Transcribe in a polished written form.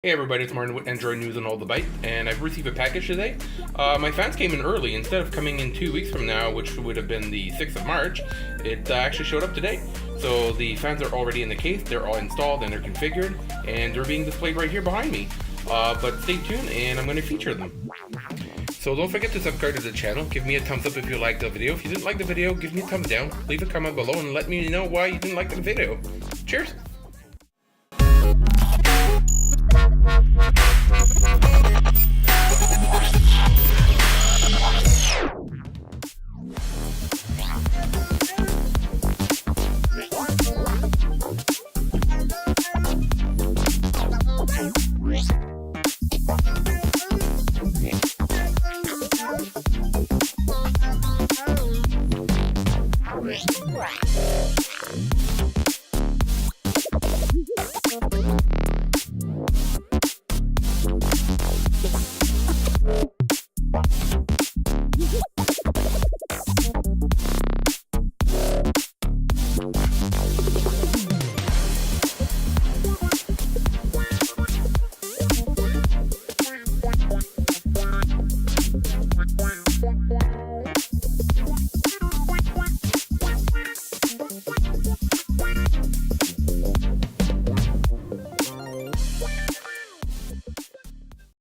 Hey everybody, it's Martin with Android News and All the Byte, and I've received a package today. My fans came in early. Instead of coming in 2 weeks from now, which would have been the 6th of March, it actually showed up today. So the fans are already in the case, they're all installed and they're configured, and they're being displayed right here behind me. But stay tuned and I'm going to feature them. So don't forget to subscribe to the channel, give me a thumbs up if you liked the video. If you didn't like the video, give me a thumbs down, leave a comment below and let me know why you didn't like the video. Cheers!